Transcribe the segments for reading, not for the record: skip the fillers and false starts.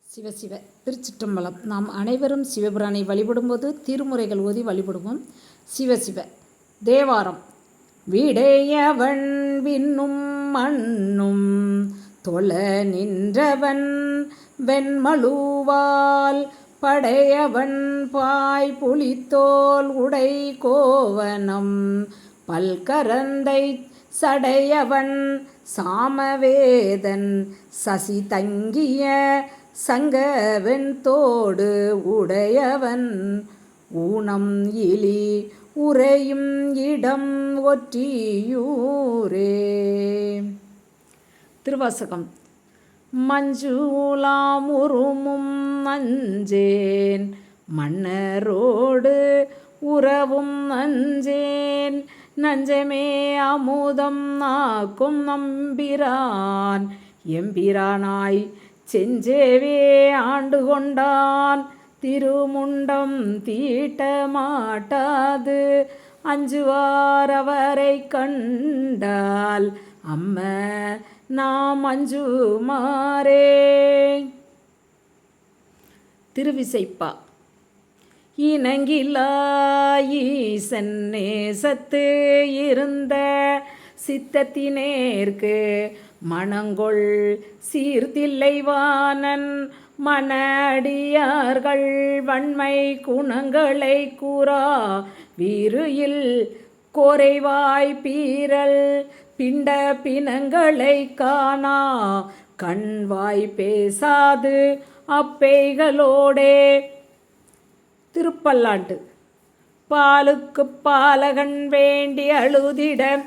சிவசிவ திருச்சிற்றம்பலம். நாம் அனைவரும் சிவபிரானை வழிபடும்போது திருமுறைகள் ஓதி வழிபடுவோம். சிவசிவ தேவாரம். விடையவன் விண்ணும் மண்ணும் தொழ நின்றவன் வெண்மழுவால் படையவன் பாய் புலித்தோல் உடை கோவனம் பல்கரந்தை சடையவன் சாமவேதன் சசி தங்கிய சங்கவெண் தோடு உடையவன் ஊனம் இலி உறையும் இடம் ஒற்றியூரே. திருவாசகம். மஞ்சூலாம் உருமும் அஞ்சேன் மன்னரோடு உறவும் அஞ்சேன் நஞ்சமே அமுதம் ஆக்கும் நம்பிரான் எம்பிரானாய் செஞ்சேவே ஆண்டு கொண்டான் திருமுண்டம் தீட்ட மாட்டாது அஞ்சுவார் அவரை கண்டால் அம்ம நாம் அஞ்சுமாறே. திருவிசைப்பா. இணங்கிலா ஈசன் நேசத்து இருந்த சித்தத்தினேற்கு மணங்கொள் சீர்தில்லைவானன் மனடியார்கள் வன்மை குணங்களை கூறா வீருயில் கோரைவாய் பீரல் பிண்ட பிணங்களை காணா கண்வாய் பேசாது அப்பைகளோடே. திருப்பல்லாண்டு. பாலுக்கு பாலகன் வேண்டி அழுதிட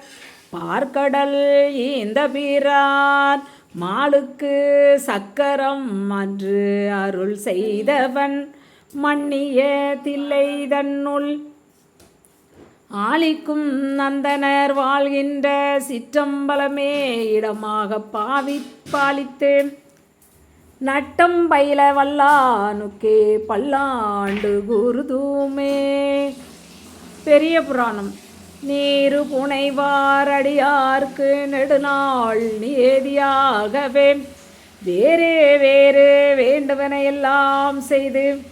பார்க்கடல் ஈந்த பிரான் மாலுக்கு சக்கரம் அன்று அருள் செய்தவன் மன்னிய தில்லை தன்னுள் ஆளிக்கும் நந்தனர் வாழ்கின்ற சிற்றம்பலமே இடமாக பாலித்து நட்டம் பயில வல்லானுக்கே பல்லாண்டு குருதுமே. பெரிய புராணம். நீரு புனைவாரடியார்க்கு நெடுநாள் நியதியாகவே வேறே வேறு வேண்டுவனையெல்லாம் செய்து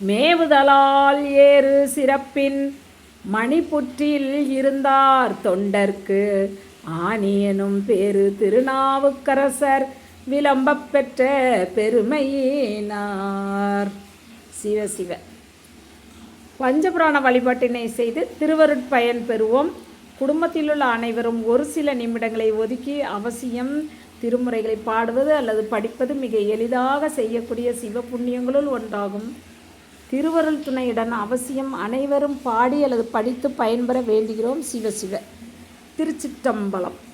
மேவுதலால் ஏறு சிறப்பின் மணிப்புற்றில் இருந்தார் தொண்டர்க்கு ஆணியனும் பேரு திருநாவுக்கரசர் விளம்பப் பெற்ற பெருமையினார். சிவசிவ. பஞ்சபுராண வழிபாட்டினை செய்து திருவருட்பயன் பெறுவோம். குடும்பத்திலுள்ள அனைவரும் ஒரு சில நிமிடங்களை ஒதுக்கி அவசியம் திருமுறைகளை பாடுவது அல்லது படிப்பது மிக எளிதாக செய்யக்கூடிய சிவ புண்ணியங்களுள் ஒன்றாகும். திருவருள் துணையுடன் அவசியம் அனைவரும் பாடி அல்லது படித்து பயன்பெற வேண்டுகிறோம். சிவசிவ. திருச்சிற்றம்பலம்.